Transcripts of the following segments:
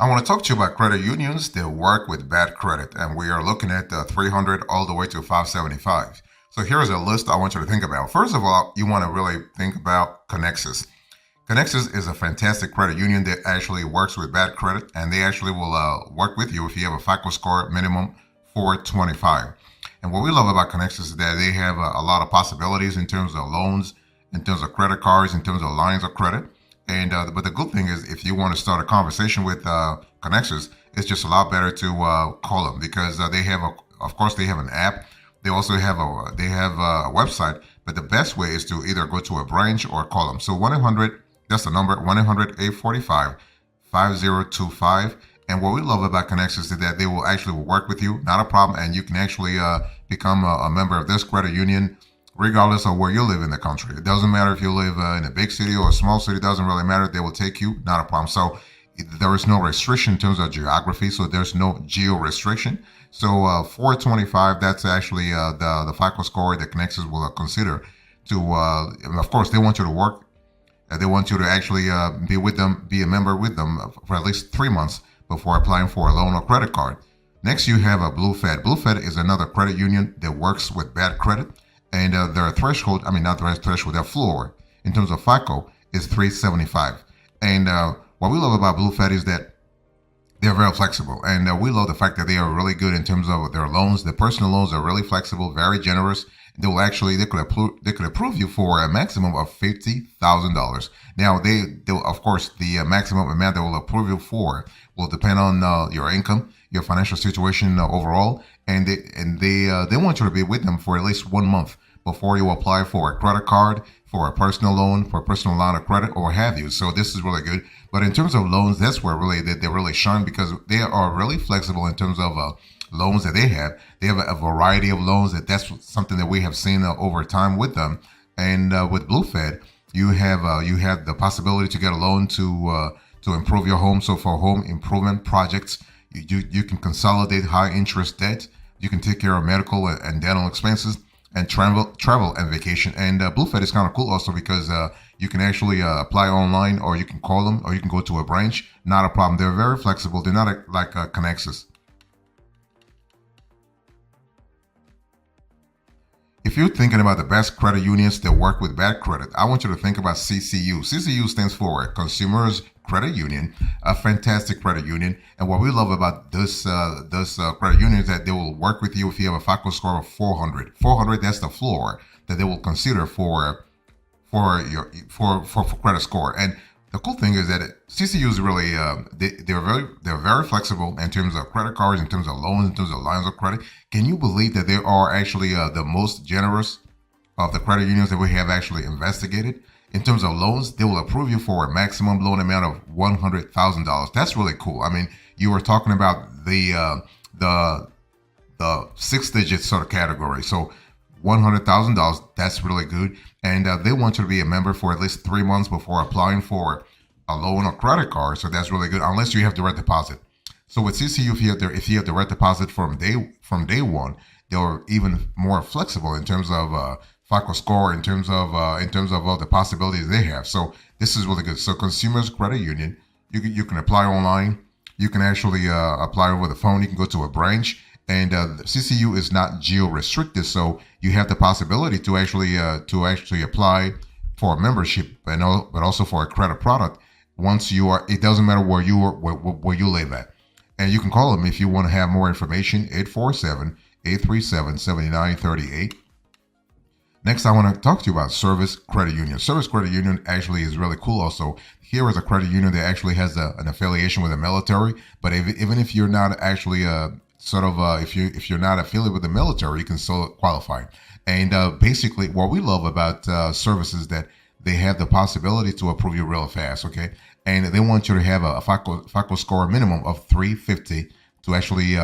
I want to talk to you about credit unions that work with bad credit, and we are looking at 300 all the way to 575. So here's a list I want you to think about. First of all, you want to really think about Conexus. Conexus is a fantastic credit union that actually works with bad credit, and they actually will work with you if you have a FICO score minimum 425. And what we love about Conexus is that they have a lot of possibilities in terms of loans, in terms of credit cards, in terms of lines of credit. And but the good thing is, if you want to start a conversation with Conexus, it's just a lot better to call them because they have, of course, they have an app. They also have a website. But the best way is to either go to a branch or call them. So 1-800, that's the number, 1-800-845-5025. And what we love about Conexus is that they will actually work with you, not a problem, and you can actually become a member of this credit union regardless of where you live in the country. It doesn't matter if you live in a big city or a small city, it doesn't really matter. They will take you, not a problem. So there is no restriction in terms of geography, so there's no geo restriction. So 425, that's actually the FICO score that Conexus will consider to, of course, they want you to work. They want you to actually be with them, be a member with them for at least 3 months before applying for a loan or credit card. Next, you have a BlueFed. BlueFed is another credit union that works with bad credit. And their threshold, not their threshold, their floor in terms of FICO is 375. And what we love about BlueFed is that they're very flexible. And we love the fact that they are really good in terms of their loans. The personal loans are really flexible, very generous. They could approve you for a maximum of $50,000. Now, of course, the maximum amount they will approve you for will depend on your income, your financial situation overall, and they want you to be with them for at least 1 month before you apply for a credit card, for a personal loan, for a personal line of credit, or have you. So this is really good. But in terms of loans, that's where really they really shine because they are really flexible in terms of loans that they have. They have a variety of loans. That's something that we have seen over time with them. And with BlueFed, you have the possibility to get a loan to improve your home. So for home improvement projects, you can consolidate high interest debt. You can take care of medical and dental expenses and travel and vacation. And BlueFed is kind of cool also because you can actually apply online, or you can call them, or you can go to a branch. Not a problem. They're very flexible. They're not like Conexus. If you're thinking about the best credit unions that work with bad credit, I want you to think about CCU. CCU stands for Consumers Credit Union, a fantastic credit union. And what we love about this credit union is that they will work with you if you have a FICO score of 400. 400, that's the floor that they will consider for credit score. And the cool thing is that CCU is really they're very flexible in terms of credit cards, in terms of loans, in terms of lines of credit. Can you believe that they are actually the most generous of the credit unions that we have actually investigated? In terms of loans, they will approve you for a maximum loan amount of $100,000. That's really cool. You were talking about the 6-digit sort of category. So $100,000, that's really good. And they want you to be a member for at least 3 months before applying for a loan or credit card. So that's really good, unless you have direct deposit. So with CCU, if you have direct deposit from day one, they're even more flexible in terms of FICO score, in terms of all the possibilities they have. So this is really good. So Consumers Credit Union, you can apply online. You can actually apply over the phone. You can go to a branch. And CCU is not geo-restricted, so you have the possibility to actually apply for a membership, but also for a credit product. Once you are, it doesn't matter where you live at, and you can call them if you want to have more information. 847-837-7938. Next, I want to talk to you about Service Credit Union. Service Credit Union actually is really cool. Also, here is a credit union that actually has an affiliation with the military. But even if you're not actually if you're not affiliated with the military, you can still qualify. And basically, what we love about Service is that they have the possibility to approve you real fast. Okay, and they want you to have a FICO score minimum of 350 to actually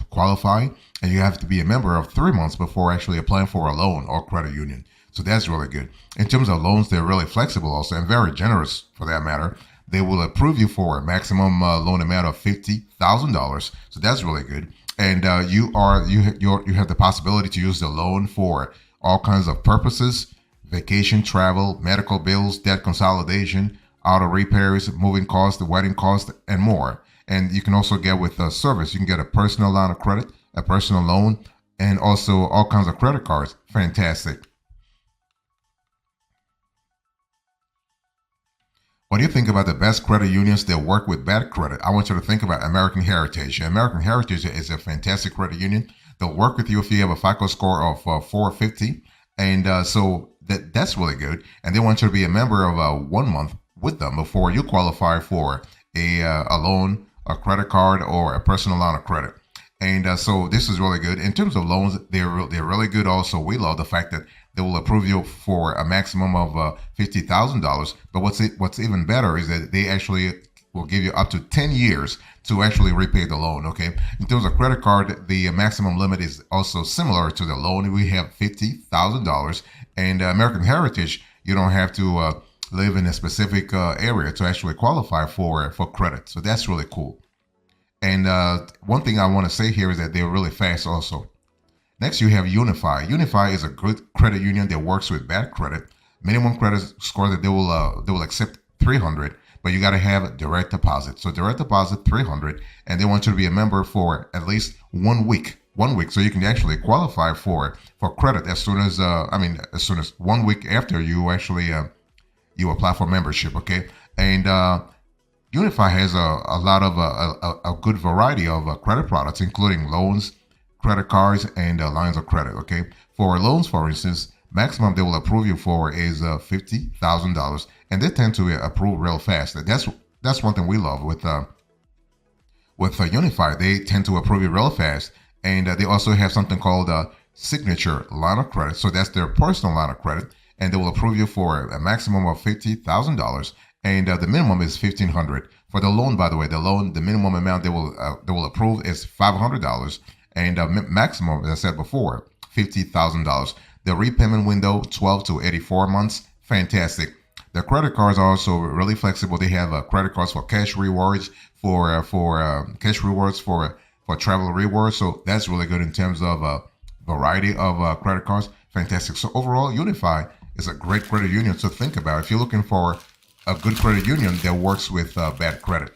qualify, and you have to be a member of 3 months before actually applying for a loan or credit union. So that's really good. In terms of loans, they're really flexible also, and very generous for that matter. They will approve you for a maximum loan amount of $50,000. So that's really good. And you have the possibility to use the loan for all kinds of purposes: vacation, travel, medical bills, debt consolidation, auto repairs, moving costs, the wedding costs, and more. And you can also get with service. You can get a personal line of credit, a personal loan, and also all kinds of credit cards. Fantastic. When you think about the best credit unions that work with bad credit, I want you to think about American Heritage. American Heritage is a fantastic credit union. They'll work with you if you have a FICO score of 450. And so that's really good. And they want you to be a member of 1 month with them before you qualify for a loan, a credit card, or a personal line of credit. And so this is really good. In terms of loans, they're really good also. We love the fact that they will approve you for a maximum of $50,000. But what's even better is that they actually will give you up to 10 years to actually repay the loan, okay? In terms of credit card, the maximum limit is also similar to the loan. We have $50,000. And American Heritage, you don't have to live in a specific area to actually qualify for credit. So that's really cool. And one thing I want to say here is that they're really fast also. Next, you have UniFi. UniFi is a good credit union that works with bad credit. Minimum credit score that they will accept 300, but you got to have direct deposit. So direct deposit 300, and they want you to be a member for at least 1 week. 1 week, so you can actually qualify for credit as soon as as soon as 1 week after you actually you apply for membership. Okay, and UniFi has a lot of a good variety of credit products, including loans, credit cards, and lines of credit. Okay, for loans, for instance, maximum they will approve you for is $50,000, and they tend to approve real fast. That's one thing we love with UniFi. They tend to approve you real fast, and they also have something called a signature line of credit. So that's their personal line of credit, and they will approve you for a maximum of $50,000. And the minimum is $1,500 for the loan. By the way, the minimum amount they will approve is $500, and maximum, as I said before, $50,000. The repayment window 12 to 84 months. Fantastic. The credit cards are also really flexible. They have credit cards for cash rewards, for travel rewards. So that's really good in terms of variety of credit cards. Fantastic. So overall, UniFi is a great credit union to think about if you're looking for a good credit union that works with bad credit.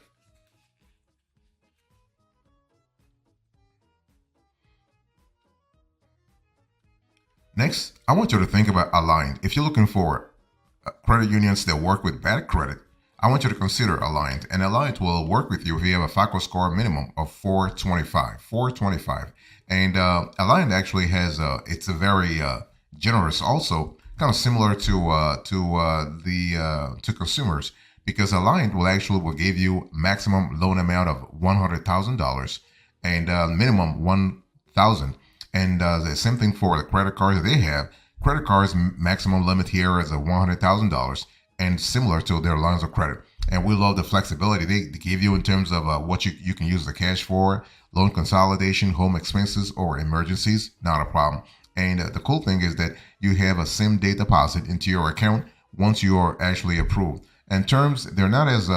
Next, I want you to think about Aligned. If you're looking for credit unions that work with bad credit, I want you to consider Aligned. And Aligned will work with you if you have a FICO score minimum of 425. 425. And Aligned actually has it's a very generous also, kind of similar to consumers, because Aligned will give you maximum loan amount of $100,000 and minimum $1,000. And the same thing for the credit cards that they have. Credit cards maximum limit here is $100,000 and similar to their lines of credit. And we love the flexibility they give you in terms of what you can use the cash for, loan consolidation, home expenses, or emergencies, not a problem. And the cool thing is that you have a same day deposit into your account once you are actually approved. And terms, they're not as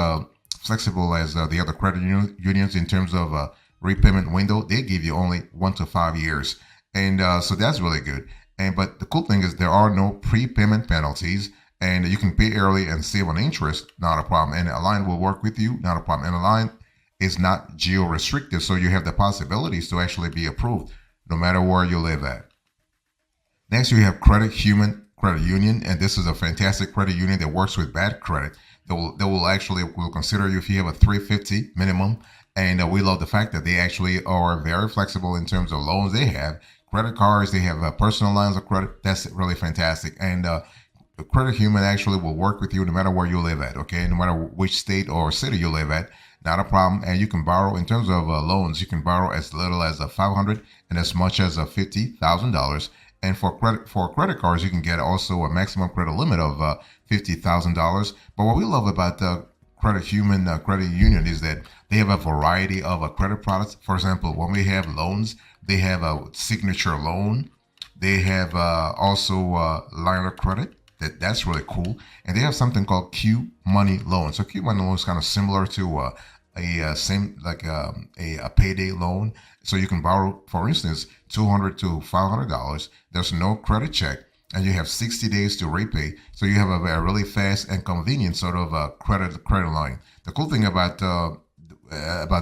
flexible as the other credit unions in terms of repayment window. They give you only 1 to 5 years. And so that's really good. But the cool thing is there are no prepayment penalties, and you can pay early and save on interest, not a problem. And Align will work with you, not a problem. And Align is not geo-restricted, so you have the possibilities to actually be approved no matter where you live at. Next, you have Credit Human Credit Union, and this is a fantastic credit union that works with bad credit. They will consider you if you have a 350 minimum, and we love the fact that they actually are very flexible in terms of loans they have. Credit cards, they have personal lines of credit. That's really fantastic. And Credit Human actually will work with you no matter where you live at, okay? No matter which state or city you live at, not a problem. And you can borrow, in terms of loans, you can borrow as little as $500 and as much as $50,000. And for credit cards, you can get also a maximum credit limit of $50,000. But what we love about the Credit Human Credit Union is that they have a variety of credit products. For example, when we have loans, they have a signature loan. They have also line of credit. That's really cool. And they have something called Q Money Loan. So Q Money Loan is kind of similar to a payday loan. So you can borrow, for instance, $200 to $500. There's no credit check. and you have 60 days to repay. So you have a really fast and convenient sort of credit line. The cool thing about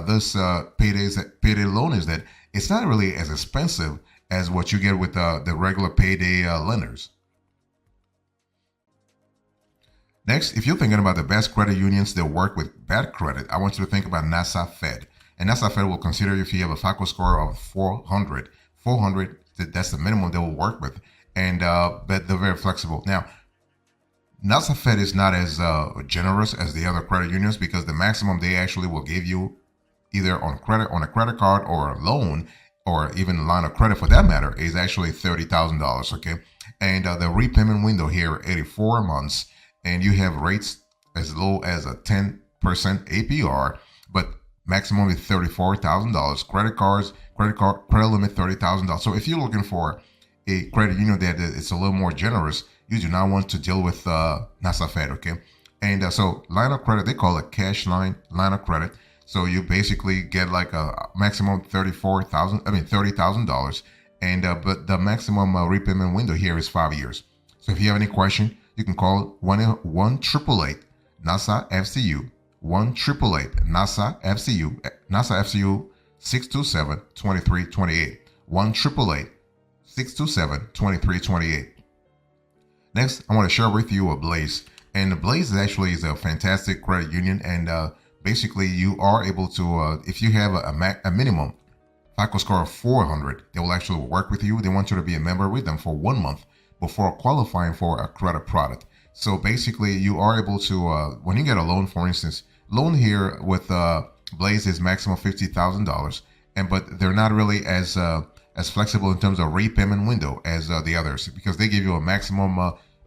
this payday loan is that it's not really as expensive as what you get with the regular payday lenders. Next, if you're thinking about the best credit unions that work with bad credit, I want you to think about NASAFCU. And NASAFCU will consider you if you have a FICO score of 400. 400, that's the minimum they will work with. And but they're very flexible. Now, NASAFCU is not as generous as the other credit unions because the maximum they actually will give you either on a credit card or a loan or even a line of credit for that matter is actually $30,000. Okay. And the repayment window here, 84 months. And you have rates as low as a 10% APR, but maximum is $34,000. Credit limit $30,000. So if you're looking for a credit union that is a little more generous, you do not want to deal with NASAFCU, okay? And so line of credit, they call it cash line of credit. So you basically get like a maximum $30,000, and but the maximum repayment window here is 5 years. So if you have any question, you can call 1-888-NASA-FCU, 1-888-NASA-FCU, NASA-FCU 627-2328, 1-888-627-2328. Next, I want to share with you a Blaze. And Blaze actually is a fantastic credit union. And basically, you are able to, if you have a minimum FICO score of 400, they will actually work with you. They want you to be a member with them for 1 month before qualifying for a credit product. So basically, you are able to, when you get a loan, for instance, loan here with Blaze is maximum $50,000, but they're not really as flexible in terms of repayment window as the others because they give you a maximum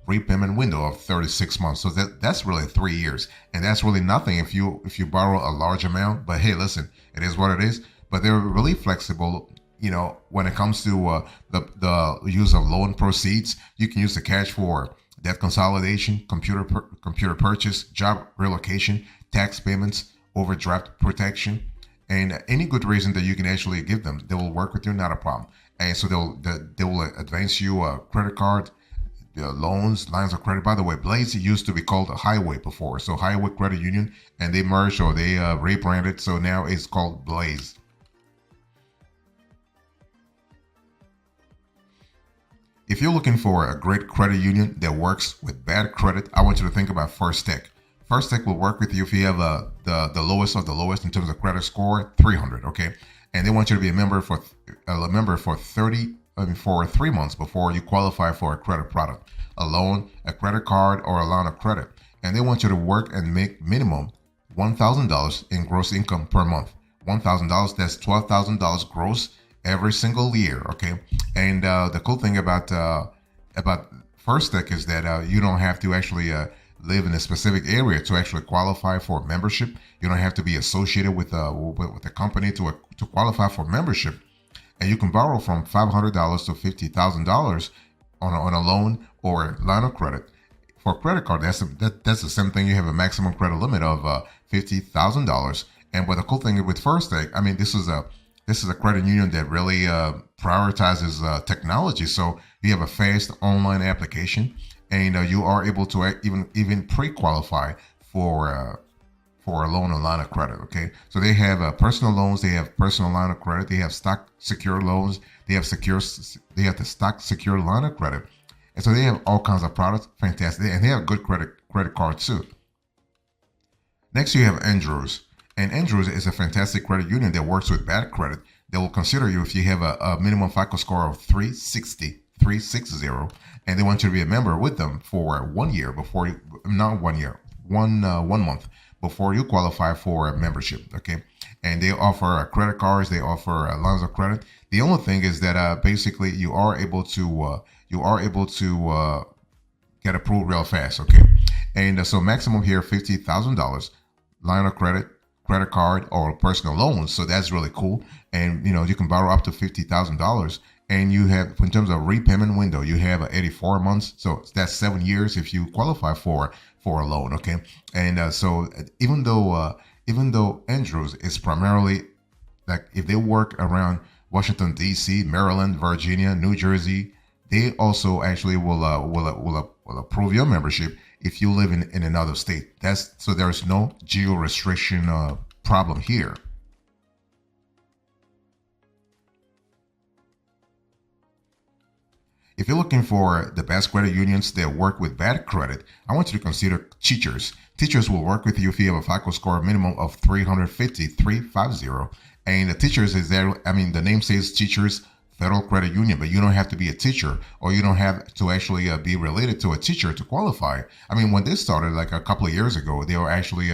repayment window of 36 months. So that's really 3 years, and that's really nothing if you borrow a large amount. But hey, listen, it is what it is. But they're really flexible. You know, when it comes to the use of loan proceeds, you can use the cash for debt consolidation, computer purchase, job relocation, tax payments, overdraft protection, and any good reason that you can actually give them. They will work with you, not a problem. And so they will advance you a credit card, loans, lines of credit. By the way, Blaze used to be called a Highway before, so Highway Credit Union, and they merged or they rebranded, so now it's called Blaze. If you're looking for a great credit union that works with bad credit, I want you to think about First Tech. First Tech will work with you if you have the lowest of the lowest in terms of credit score, 300, okay? And they want you to be a member for 3 months before you qualify for a credit product, a loan, a credit card, or a line of credit. And they want you to work and make minimum $1,000 in gross income per month. $1,000, that's $12,000 gross every single year, okay? And the cool thing about First Tech is that you don't have to actually live in a specific area to actually qualify for membership. You don't have to be associated with the company to qualify for membership. And you can borrow from $500 to $50,000 on a loan or line of credit. For a credit card, that's the same thing. You have a maximum credit limit of $50,000. And but the cool thing with First Tech, I mean, this is a credit union that really prioritizes technology. So you have a fast online application, and you are able to even pre-qualify for a loan or line of credit. Okay, so they have personal loans, they have personal line of credit, they have stock secure loans, they have the stock secure line of credit, and so they have all kinds of products. Fantastic, and they have good credit cards too. Next, you have Andrews. And Andrews is a fantastic credit union that works with bad credit. They will consider you if you have a minimum FICO score of 360, and they want you to be a member with them for 1 year before you, not 1 year, 1 month before you qualify for a membership, okay? And they offer credit cards, they offer lines of credit. The only thing is that basically you are able to get approved real fast, okay? And so maximum here, $50,000 line of credit card, or personal loans. So that's really cool. And you can borrow up to $50,000. And you have, in terms of repayment window, you have 84 months. So that's 7 years if you qualify for a loan. Okay. And so even though Andrews is primarily, like, if they work around Washington, D.C., Maryland, Virginia, New Jersey, they also actually will approve your membership if you live in another state. That's so there's no geo restriction problem here. If you're looking for the best credit unions that work with bad credit, I want you to consider Teachers. Teachers will work with you if you have a FICO score minimum of 350. And the Teachers is there. I mean, the name says Teachers Federal Credit Union, but you don't have to be a teacher, or you don't have to actually be related to a teacher to qualify. I mean, when this started like a couple of years ago, they were actually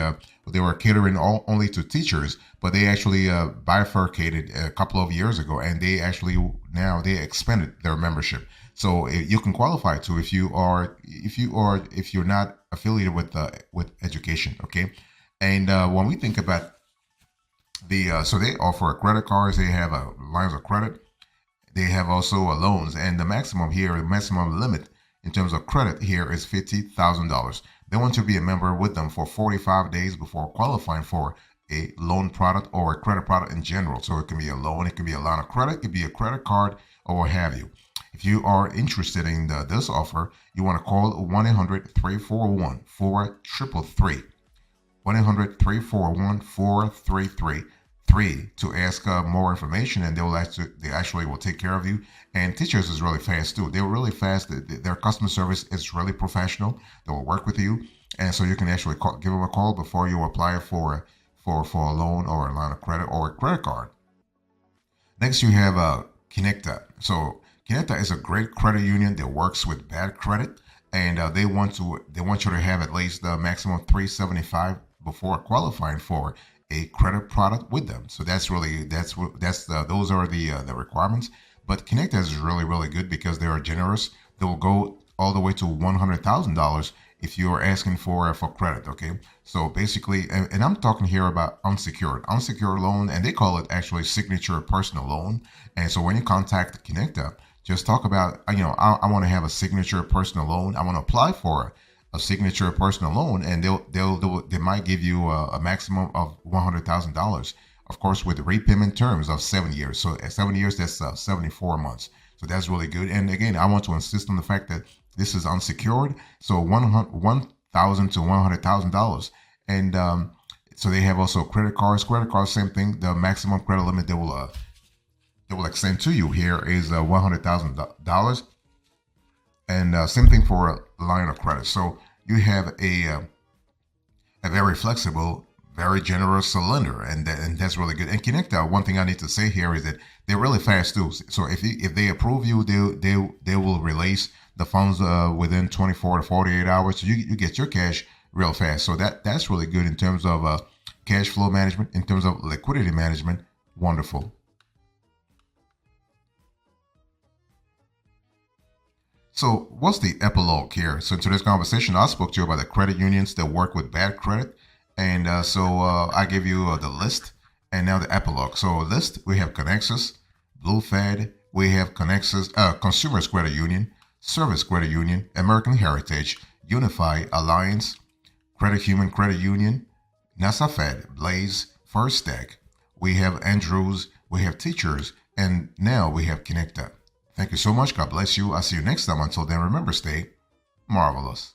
they were catering only to teachers, but they actually bifurcated a couple of years ago, and they actually now they expanded their membership. So you can qualify too if you're not affiliated with education. Okay, and when we think about so they offer credit cards, they have lines of credit, they have also loans, and the maximum limit in terms of credit here is $50,000. They want you to be a member with them for 45 days before qualifying for a loan product or a credit product in general. So it can be a loan, it can be a line of credit, it could be a credit card, or what have you. If you are interested in this offer, you want to call 1-800-341-4333. 1-800-341-4333 to ask more information, and they actually will take care of you. And Teachers is really fast too. They're really fast. Their customer service is really professional. They will work with you, and so you can actually give them a call before you apply for a loan or a line of credit or a credit card. Next, you have Connecta. So Connecta is a great credit union that works with bad credit, and they want you to have at least the maximum 375 before qualifying for a credit product with them. So those are the requirements. But Connecta is really good because they are generous. They will go all the way to $100,000 if you are asking for credit. Okay, so basically, and I'm talking here about unsecured loan, and they call it actually signature personal loan. And so when you contact Connecta, just talk about, I want to have a signature personal loan. I want to apply for a signature personal loan, and they might give you a maximum of $100,000, of course, with repayment terms of 7 years. So at 7 years, that's 74 months. So that's really good. And again, I want to insist on the fact that this is unsecured, so $1,000 to $100,000. And so they have also credit cards. Credit cards, same thing. The maximum credit limit they will extend to you here is $100,000. And same thing for a line of credit. So you have a very flexible, very generous lender, and that's really good. And Connecta, one thing I need to say here is that they're really fast too. So if they approve you, they will release the funds within 24 to 48 hours. So you get your cash real fast. So that's really good in terms of cash flow management, in terms of liquidity management. Wonderful. So what's the epilogue here? So in today's conversation, I spoke to you about the credit unions that work with bad credit. And so I gave you the list, and now the epilogue. So list, we have Conexus, BlueFed, we have Conexus, Consumers Credit Union, Service Credit Union, American Heritage, UniFi, Alliance, Credit Human Credit Union, NASAFCU, Blaze, First Stack. We have Andrews, we have Teachers, and now we have Connecta. Thank you so much. God bless you. I'll see you next time. Until then, remember, stay marvelous.